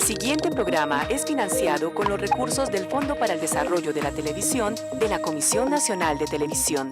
siguiente programa es financiado con los recursos del Fondo para el Desarrollo de la Televisión de la Comisión Nacional de Televisión.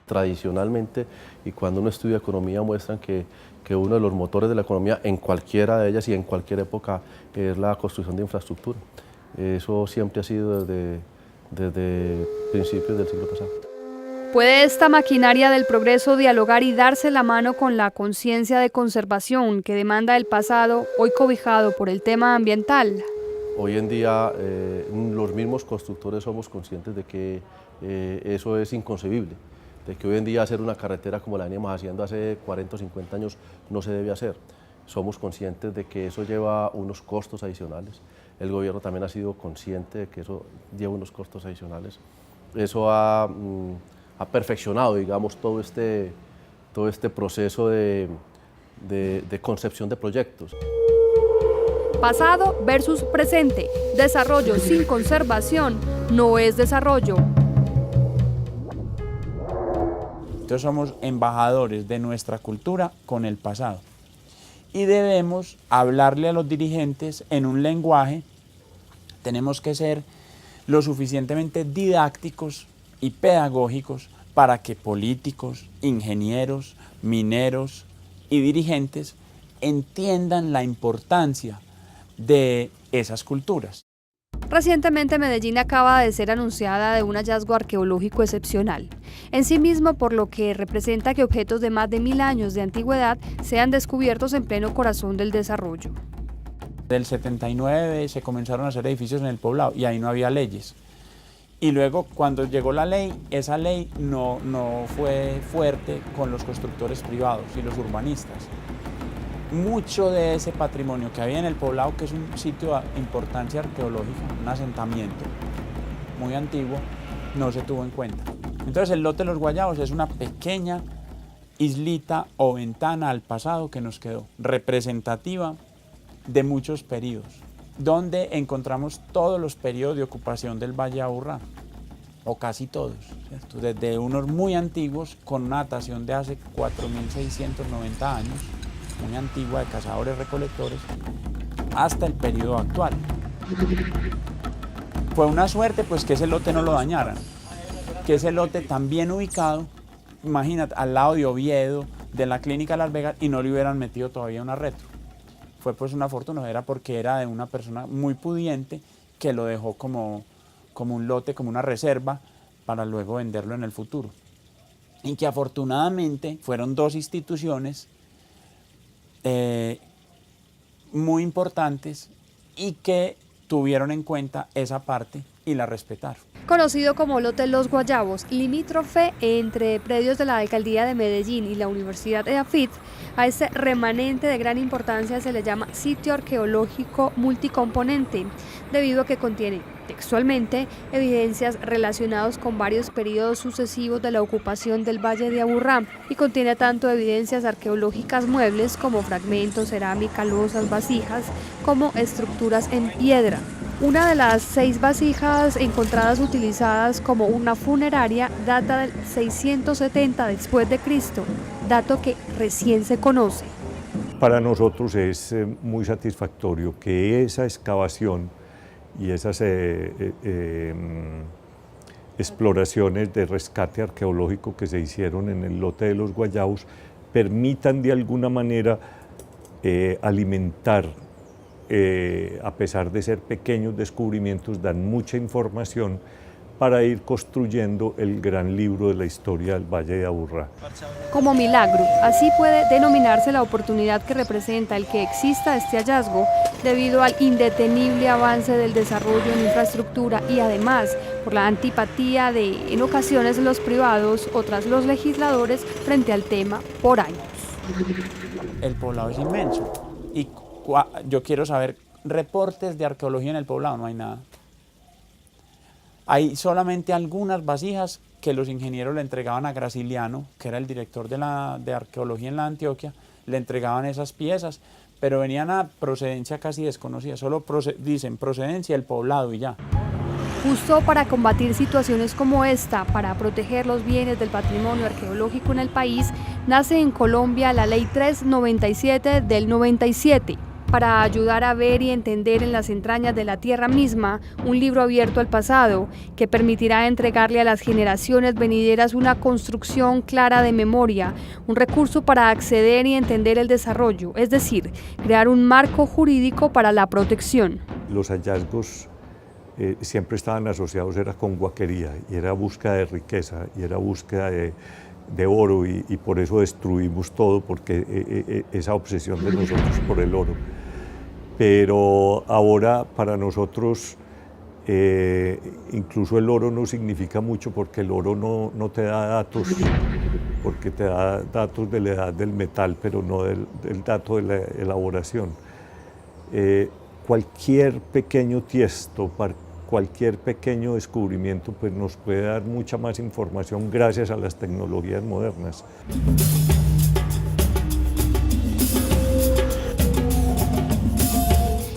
Tradicionalmente, y cuando uno estudia economía, muestran que uno de los motores de la economía en cualquiera de ellas y en cualquier época es la construcción de infraestructura. Eso siempre ha sido desde principios del siglo pasado. ¿Puede esta maquinaria del progreso dialogar y darse la mano con la conciencia de conservación que demanda el pasado, hoy cobijado por el tema ambiental? Hoy en día los mismos constructores somos conscientes de que eso es inconcebible, de que hoy en día hacer una carretera como la veníamos haciendo hace 40 o 50 años no se debe hacer. Somos conscientes de que eso lleva unos costos adicionales. El gobierno también ha sido consciente de que eso lleva unos costos adicionales. Eso ha perfeccionado, digamos, todo este proceso de concepción de proyectos. Pasado versus presente. Desarrollo sin conservación no es desarrollo. Entonces somos embajadores de nuestra cultura con el pasado y debemos hablarle a los dirigentes en un lenguaje, tenemos que ser lo suficientemente didácticos y pedagógicos para que políticos, ingenieros, mineros y dirigentes entiendan la importancia de esas culturas. Recientemente Medellín acaba de ser anunciada de un hallazgo arqueológico excepcional, en sí mismo por lo que representa que objetos de más de 1000 años de antigüedad sean descubiertos en pleno corazón del desarrollo. Del 79 se comenzaron a hacer edificios en el poblado y ahí no había leyes. Y luego cuando llegó la ley, esa ley no fue fuerte con los constructores privados y los urbanistas. Mucho de ese patrimonio que había en el poblado, que es un sitio de importancia arqueológica, un asentamiento muy antiguo, no se tuvo en cuenta. Entonces el lote de los Guayabos es una pequeña islita o ventana al pasado que nos quedó, representativa de muchos periodos, donde encontramos todos los periodos de ocupación del Valle de Aburrá, o casi todos, ¿cierto? Desde unos muy antiguos, con una datación de hace 4690 años, muy antigua de cazadores-recolectores, hasta el periodo actual. Fue una suerte pues que ese lote no lo dañaran, que ese lote tan bien ubicado, imagínate, al lado de Oviedo, de la clínica Las Vegas, y no le hubieran metido todavía una retro. Fue pues una fortuna, era porque era de una persona muy pudiente que lo dejó como un lote, como una reserva, para luego venderlo en el futuro. Y que afortunadamente fueron dos instituciones muy importantes y que tuvieron en cuenta esa parte y la respetaron. Conocido como Lote Los Guayabos, limítrofe entre predios de la Alcaldía de Medellín y la Universidad EAFIT, a este remanente de gran importancia se le llama sitio arqueológico multicomponente, debido a que contiene textualmente evidencias relacionadas con varios periodos sucesivos de la ocupación del Valle de Aburrá y contiene tanto evidencias arqueológicas muebles como fragmentos, cerámica, losas, vasijas, como estructuras en piedra. Una de las 6 vasijas encontradas utilizadas como una funeraria data del 670 después de Cristo, dato que recién se conoce. Para nosotros es muy satisfactorio que esa excavación y esas exploraciones de rescate arqueológico que se hicieron en el lote de los Guayabos permitan de alguna manera alimentar, a pesar de ser pequeños descubrimientos, dan mucha información para ir construyendo el gran libro de la historia del Valle de Aburrá. Como milagro, así puede denominarse la oportunidad que representa el que exista este hallazgo debido al indetenible avance del desarrollo en infraestructura y además por la antipatía de, en ocasiones, los privados o tras los legisladores frente al tema por años. El poblado es inmenso y yo quiero saber reportes de arqueología en el poblado, no hay nada. Hay solamente algunas vasijas que los ingenieros le entregaban a Graciliano, que era el director de arqueología en la Antioquia, le entregaban esas piezas, pero venían a procedencia casi desconocida, solo dicen procedencia del poblado y ya. Justo para combatir situaciones como esta, para proteger los bienes del patrimonio arqueológico en el país, nace en Colombia la Ley 397 del 97. Para ayudar a ver y entender en las entrañas de la tierra misma un libro abierto al pasado que permitirá entregarle a las generaciones venideras una construcción clara de memoria, un recurso para acceder y entender el desarrollo, es decir, crear un marco jurídico para la protección. Los hallazgos siempre estaban asociados era con guaquería y era búsqueda de riqueza y era búsqueda de oro y por eso destruimos todo porque esa obsesión de nosotros por el oro. Pero ahora para nosotros incluso el oro no significa mucho porque el oro no te da datos, porque te da datos de la edad del metal, pero no del dato de la elaboración. Cualquier pequeño tiesto, cualquier pequeño descubrimiento pues nos puede dar mucha más información gracias a las tecnologías modernas.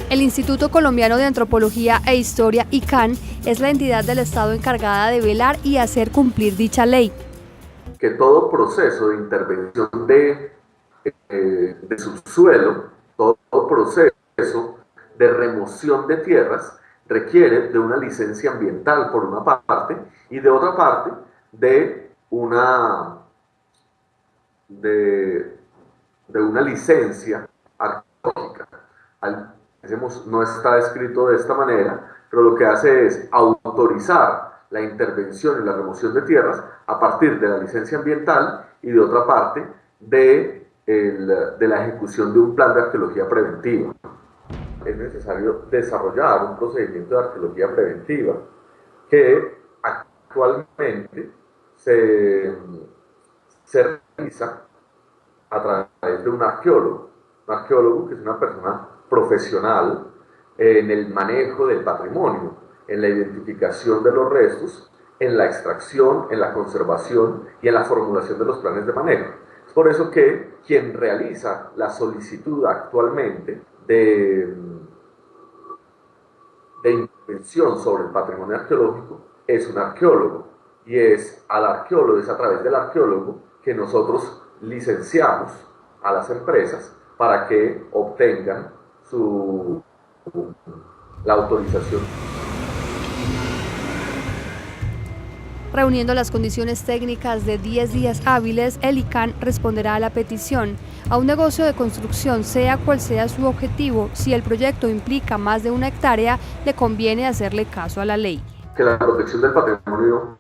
El Instituto Colombiano de Antropología e Historia, ICANN, es la entidad del Estado encargada de velar y hacer cumplir dicha ley. Que todo proceso de intervención de subsuelo, todo proceso de remoción de tierras requiere de una licencia ambiental por una parte y de otra parte de una licencia arqueológica. No está escrito de esta manera, pero lo que hace es autorizar la intervención en la remoción de tierras a partir de la licencia ambiental y de otra parte de la ejecución de un plan de arqueología preventiva. Es necesario desarrollar un procedimiento de arqueología preventiva que actualmente se realiza a través de un arqueólogo que es una persona profesional en el manejo del patrimonio, en la identificación de los restos, en la extracción, en la conservación y en la formulación de los planes de manejo. Es por eso que quien realiza la solicitud actualmente de intervención sobre el patrimonio arqueológico es un arqueólogo, y es a través del arqueólogo que nosotros licenciamos a las empresas para que obtengan la autorización. Reuniendo las condiciones técnicas de 10 días hábiles, el ICANN responderá a la petición. A un negocio de construcción, sea cual sea su objetivo, si el proyecto implica más de 1 hectárea, le conviene hacerle caso a la ley. Que la protección del patrimonio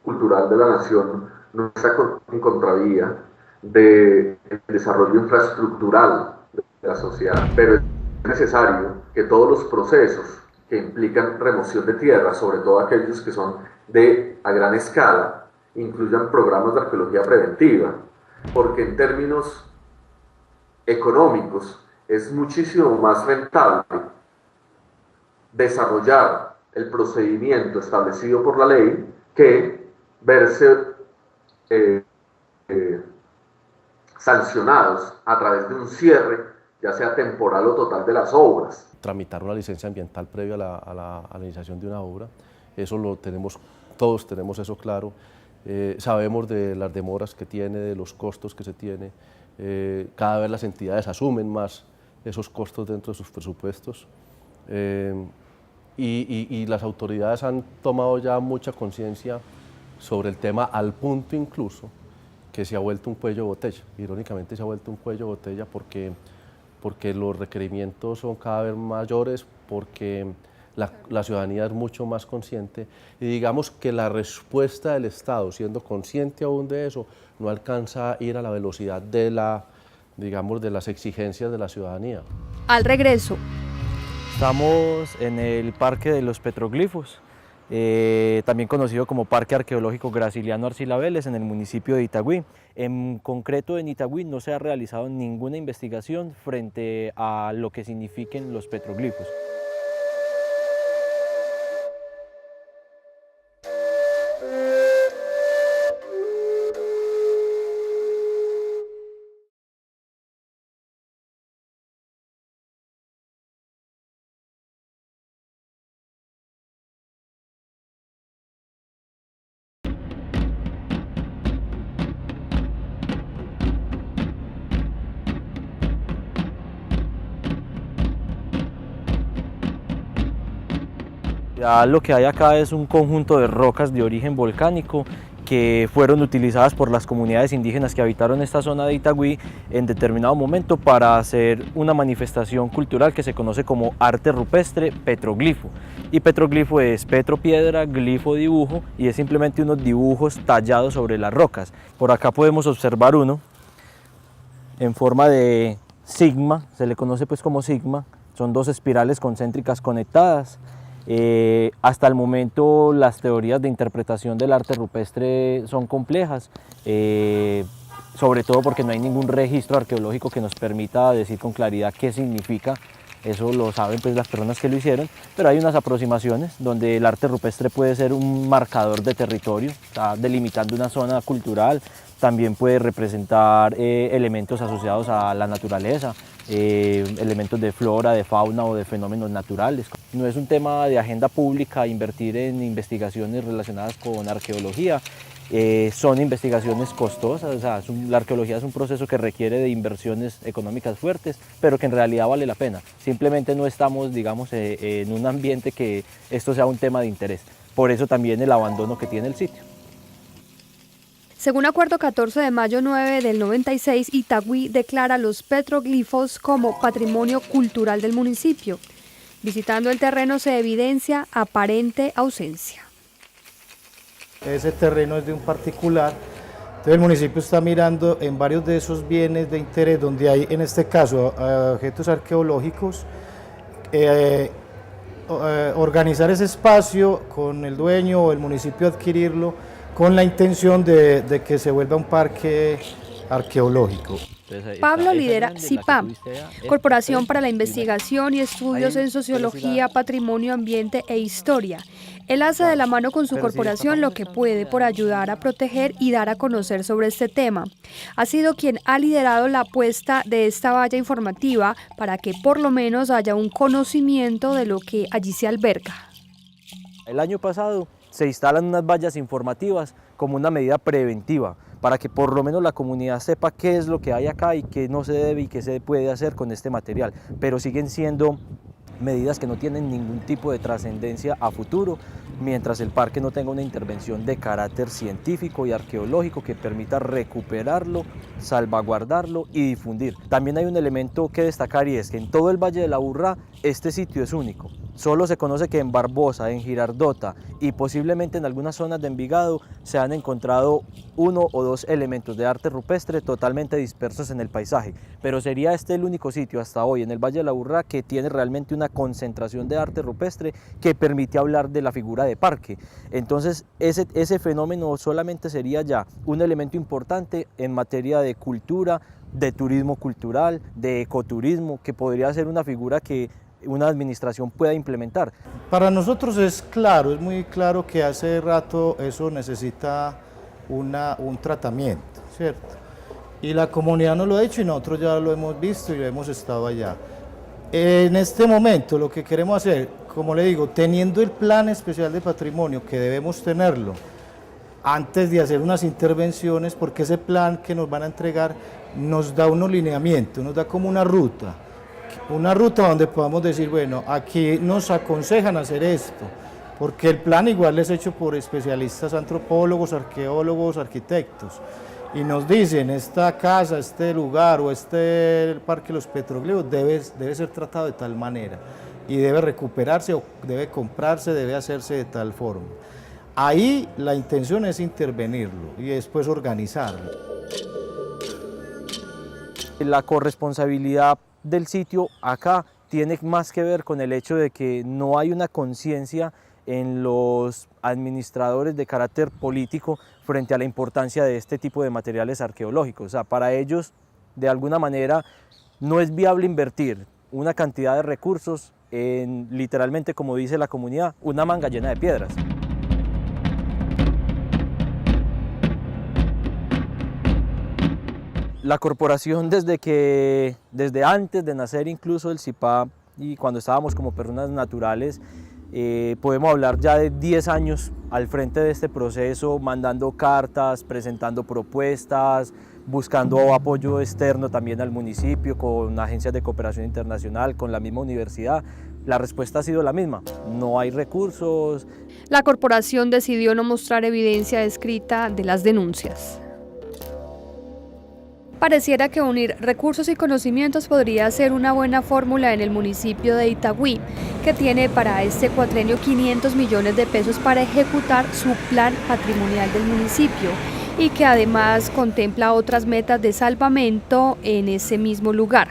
cultural de la nación no está en contravía del desarrollo infraestructural de la sociedad, pero es necesario que todos los procesos que implican remoción de tierra, sobre todo aquellos que son a gran escala, incluyan programas de arqueología preventiva, porque en términos económicos es muchísimo más rentable desarrollar el procedimiento establecido por la ley que verse sancionados a través de un cierre, ya sea temporal o total, de las obras. Tramitar una licencia ambiental previa a la iniciación de una obra, eso lo tenemos, todos tenemos eso claro. Sabemos de las demoras que tiene, de los costos que se tiene. Cada vez las entidades asumen más esos costos dentro de sus presupuestos. Y las autoridades han tomado ya mucha conciencia sobre el tema, al punto incluso que se ha vuelto un cuello de botella. Irónicamente se ha vuelto un cuello de botella porque los requerimientos son cada vez mayores, porque la ciudadanía es mucho más consciente y digamos que la respuesta del Estado, siendo consciente aún de eso, no alcanza a ir a la velocidad de digamos, de las exigencias de la ciudadanía. Al regreso. Estamos en el Parque de los Petroglifos, también conocido como Parque Arqueológico Graciliano Arcila Vélez, en el municipio de Itagüí. En concreto, en Itagüí no se ha realizado ninguna investigación frente a lo que signifiquen los petroglifos. Ya lo que hay acá es un conjunto de rocas de origen volcánico que fueron utilizadas por las comunidades indígenas que habitaron esta zona de Itagüí en determinado momento para hacer una manifestación cultural que se conoce como arte rupestre petroglifo. Y petroglifo es petro piedra, glifo dibujo, y es simplemente unos dibujos tallados sobre las rocas. Por acá podemos observar uno en forma de sigma, se le conoce pues como sigma, son dos espirales concéntricas conectadas. Hasta el momento las teorías de interpretación del arte rupestre son complejas, sobre todo porque no hay ningún registro arqueológico que nos permita decir con claridad qué significa. Eso lo saben pues las personas que lo hicieron, pero hay unas aproximaciones donde el arte rupestre puede ser un marcador de territorio, está delimitando una zona cultural, también puede representar elementos asociados a la naturaleza, elementos de flora, de fauna o de fenómenos naturales. No es un tema de agenda pública invertir en investigaciones relacionadas con arqueología. Son investigaciones costosas, o sea, la arqueología es un proceso que requiere de inversiones económicas fuertes, pero que en realidad vale la pena. Simplemente no estamos, digamos, en un ambiente que esto sea un tema de interés. Por eso también el abandono que tiene el sitio. Según acuerdo 14 de mayo 9 del 96, Itagüí declara los petroglifos como patrimonio cultural del municipio. Visitando el terreno se evidencia aparente ausencia. Ese terreno es de un particular, entonces el municipio está mirando en varios de esos bienes de interés donde hay, en este caso, objetos arqueológicos, organizar ese espacio con el dueño o el municipio adquirirlo con la intención de que se vuelva un parque arqueológico. Pablo lidera CIPAM, Corporación para la Investigación y Estudios en Sociología, Patrimonio, Ambiente e Historia. Él hace de la mano con su corporación lo que puede por ayudar a proteger y dar a conocer sobre este tema. Ha sido quien ha liderado la puesta de esta valla informativa para que por lo menos haya un conocimiento de lo que allí se alberga. El año pasado se instalan unas vallas informativas como una medida preventiva para que por lo menos la comunidad sepa qué es lo que hay acá y qué no se debe y qué se puede hacer con este material, pero siguen siendo medidas que no tienen ningún tipo de trascendencia a futuro, mientras el parque no tenga una intervención de carácter científico y arqueológico que permita recuperarlo, salvaguardarlo y difundir. También hay un elemento que destacar y es que en todo el Valle de la Aburrá este sitio es único. Solo se conoce que en Barbosa, en Girardota y posiblemente en algunas zonas de Envigado se han encontrado 1 o 2 elementos de arte rupestre totalmente dispersos en el paisaje, pero sería este el único sitio hasta hoy en el Valle de la Aburrá que tiene realmente una concentración de arte rupestre que permite hablar de la figura de parque. Entonces ese fenómeno solamente sería ya un elemento importante en materia de cultura, de turismo cultural, de ecoturismo, que podría ser una figura que una administración pueda implementar. Para nosotros es claro, es muy claro que hace rato eso necesita un tratamiento, ¿cierto? Y la comunidad nos lo ha dicho y nosotros ya lo hemos visto y hemos estado allá. En este momento lo que queremos hacer, como le digo, teniendo el plan especial de patrimonio, que debemos tenerlo, antes de hacer unas intervenciones, porque ese plan que nos van a entregar nos da unos lineamientos, nos da como una ruta donde podamos decir, bueno, aquí nos aconsejan hacer esto, porque el plan igual es hecho por especialistas, antropólogos, arqueólogos, arquitectos, y nos dicen, esta casa, este lugar o este parque Los Petroglifos debe ser tratado de tal manera. y debe recuperarse o debe comprarse, debe hacerse de tal forma. Ahí la intención es intervenirlo y después organizarlo. La corresponsabilidad del sitio acá tiene más que ver con el hecho de que no hay una conciencia en los administradores de carácter político frente a la importancia de este tipo de materiales arqueológicos. O sea, para ellos, de alguna manera, no es viable invertir una cantidad de recursos en, literalmente, como dice la comunidad, una manga llena de piedras. La corporación desde antes de nacer incluso el CIPA y cuando estábamos como personas naturales, podemos hablar ya de 10 años al frente de este proceso, mandando cartas, presentando propuestas, buscando apoyo externo también al municipio, con agencias de cooperación internacional, con la misma universidad. La respuesta ha sido la misma, no hay recursos. La corporación decidió no mostrar evidencia escrita de las denuncias. Pareciera que unir recursos y conocimientos podría ser una buena fórmula en el municipio de Itagüí, que tiene para este cuatrenio 500 millones de pesos para ejecutar su plan patrimonial del municipio y que además contempla otras metas de salvamento en ese mismo lugar.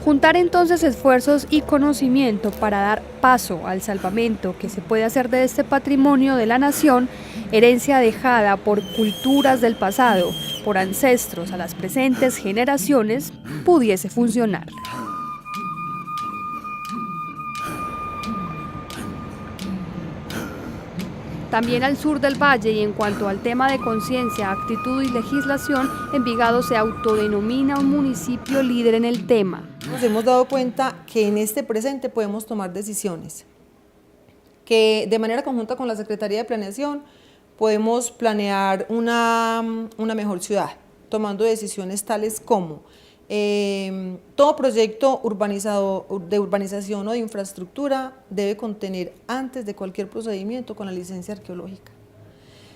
Juntar entonces esfuerzos y conocimiento para dar paso al salvamento que se puede hacer de este patrimonio de la nación, herencia dejada por culturas del pasado, por ancestros a las presentes generaciones, pudiese funcionar. También al sur del valle y en cuanto al tema de conciencia, actitud y legislación, Envigado se autodenomina un municipio líder en el tema. Nos hemos dado cuenta que en este presente podemos tomar decisiones, que de manera conjunta con la Secretaría de Planeación podemos planear una mejor ciudad, tomando decisiones tales como todo proyecto de urbanización o de infraestructura debe contener antes de cualquier procedimiento con la licencia arqueológica.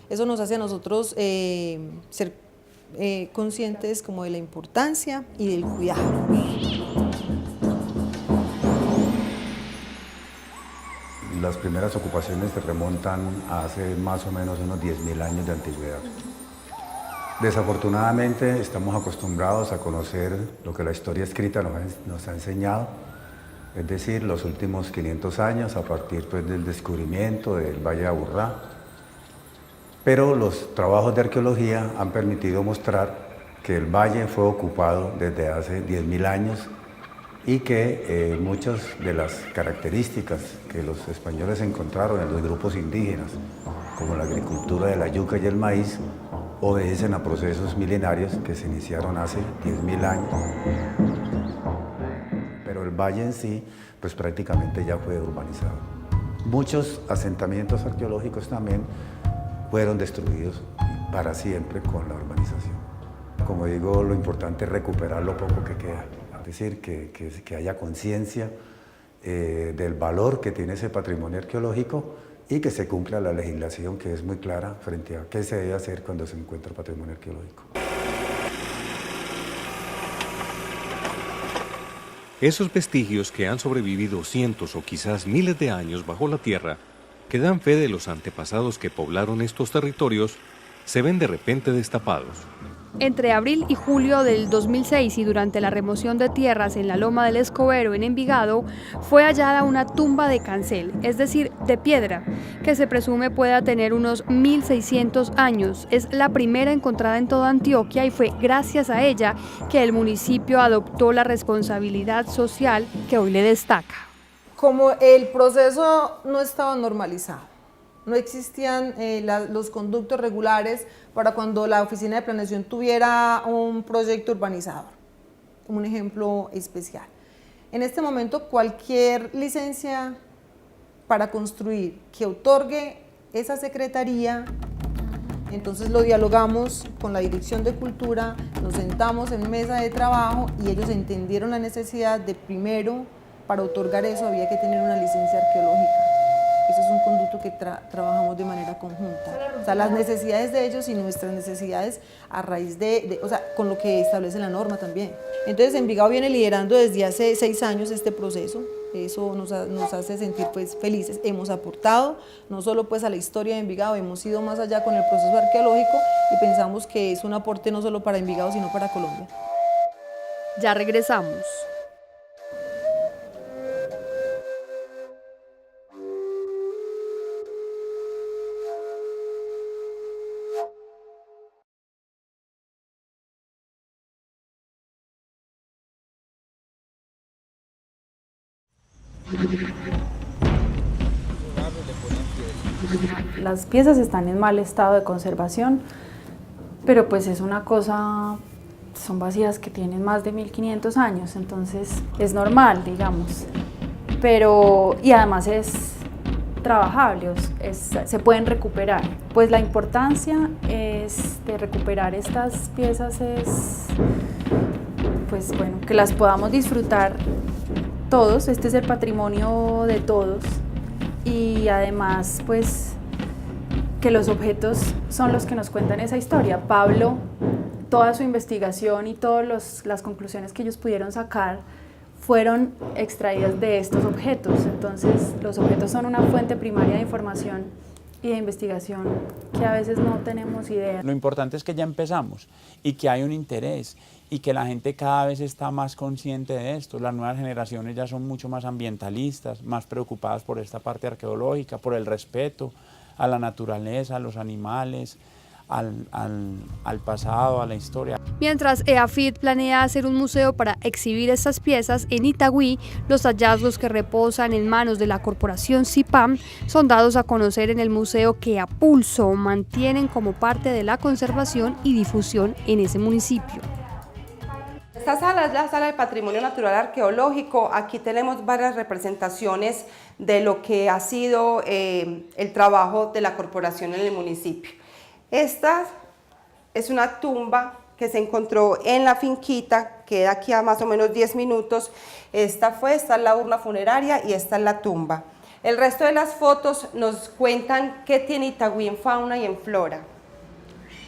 Eso nos hace a nosotros ser conscientes como de la importancia y del cuidado. Las primeras ocupaciones se remontan a hace más o menos unos 10.000 años de antigüedad. Desafortunadamente estamos acostumbrados a conocer lo que la historia escrita nos ha enseñado, es decir, los últimos 500 años a partir pues, del descubrimiento del Valle de Aburrá. Pero los trabajos de arqueología han permitido mostrar que el valle fue ocupado desde hace 10.000 años y que muchas de las características que los españoles encontraron en los grupos indígenas, como la agricultura de la yuca y el maíz, obedecen a procesos milenarios que se iniciaron hace 10.000 años. Pero el valle en sí, pues prácticamente ya fue urbanizado. Muchos asentamientos arqueológicos también fueron destruidos para siempre con la urbanización. Como digo, lo importante es recuperar lo poco que queda. Es decir, que haya conciencia del valor que tiene ese patrimonio arqueológico y que se cumpla la legislación que es muy clara frente a qué se debe hacer cuando se encuentra patrimonio arqueológico. Esos vestigios que han sobrevivido cientos o quizás miles de años bajo la tierra, que dan fe de los antepasados que poblaron estos territorios, se ven de repente destapados. Entre abril y julio del 2006 y durante la remoción de tierras en la Loma del Escobero en Envigado, fue hallada una tumba de cancel, es decir, de piedra, que se presume pueda tener unos 1600 años. Es la primera encontrada en toda Antioquia y fue gracias a ella que el municipio adoptó la responsabilidad social que hoy le destaca. Como el proceso no estaba normalizado, no existían los conductos regulares para cuando la Oficina de Planeación tuviera un proyecto urbanizador, como un ejemplo especial. En este momento, cualquier licencia para construir que otorgue esa secretaría, entonces lo dialogamos con la Dirección de Cultura, nos sentamos en mesa de trabajo y ellos entendieron la necesidad de primero, para otorgar eso había que tener una licencia arqueológica. Eso es un conducto que trabajamos de manera conjunta. O sea, las necesidades de ellos y nuestras necesidades a raíz o sea, con lo que establece la norma también. Entonces, Envigado viene liderando desde hace 6 años este proceso. Eso nos hace sentir pues felices. Hemos aportado no solo pues a la historia de Envigado, hemos ido más allá con el proceso arqueológico y pensamos que es un aporte no solo para Envigado sino para Colombia. Ya regresamos. Las piezas están en mal estado de conservación, pero pues es una cosa, son vacías que tienen más de 1500 años, entonces es normal, digamos, y además es trabajable, se pueden recuperar. Pues la importancia de recuperar estas piezas es, pues bueno, que las podamos disfrutar todos, este es el patrimonio de todos, y además pues que los objetos son los que nos cuentan esa historia. Pablo, toda su investigación y todas las conclusiones que ellos pudieron sacar fueron extraídas de estos objetos, entonces los objetos son una fuente primaria de información y de investigación que a veces no tenemos idea. Lo importante es que ya empezamos y que hay un interés y que la gente cada vez está más consciente de esto. Las nuevas generaciones ya son mucho más ambientalistas, más preocupadas por esta parte arqueológica, por el respeto a la naturaleza, a los animales, al pasado, a la historia. Mientras EAFIT planea hacer un museo para exhibir estas piezas en Itagüí, los hallazgos que reposan en manos de la corporación CIPAM son dados a conocer en el museo que a pulso mantienen como parte de la conservación y difusión en ese municipio. Esta sala es la Sala de Patrimonio Natural Arqueológico. Aquí tenemos varias representaciones de lo que ha sido el trabajo de la corporación en el municipio. Esta es una tumba que se encontró en la finquita, queda aquí a más o menos 10 minutos. Esta es la urna funeraria y esta es la tumba. El resto de las fotos nos cuentan qué tiene Itagüí en fauna y en flora.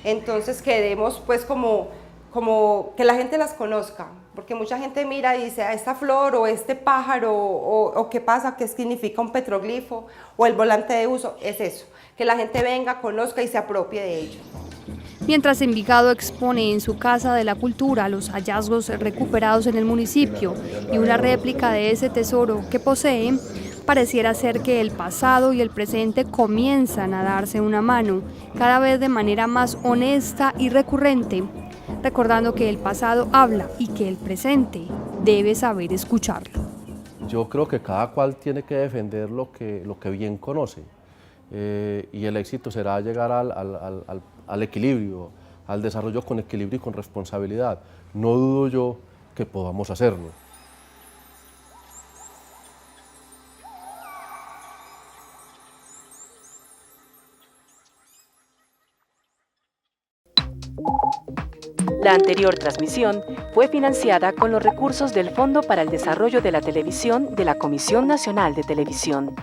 Entonces queremos pues como que la gente las conozca, porque mucha gente mira y dice, esta flor o este pájaro o qué pasa, qué significa un petroglifo o el volante de uso, es eso, que la gente venga, conozca y se apropie de ello. Mientras Envigado expone en su Casa de la Cultura los hallazgos recuperados en el municipio y una réplica de ese tesoro que posee, pareciera ser que el pasado y el presente comienzan a darse una mano, cada vez de manera más honesta y recurrente, recordando que el pasado habla y que el presente debe saber escucharlo. Yo creo que cada cual tiene que defender lo que bien conoce y el éxito será llegar al equilibrio, al desarrollo con equilibrio y con responsabilidad. No dudo yo que podamos hacerlo. La anterior transmisión fue financiada con los recursos del Fondo para el Desarrollo de la Televisión de la Comisión Nacional de Televisión.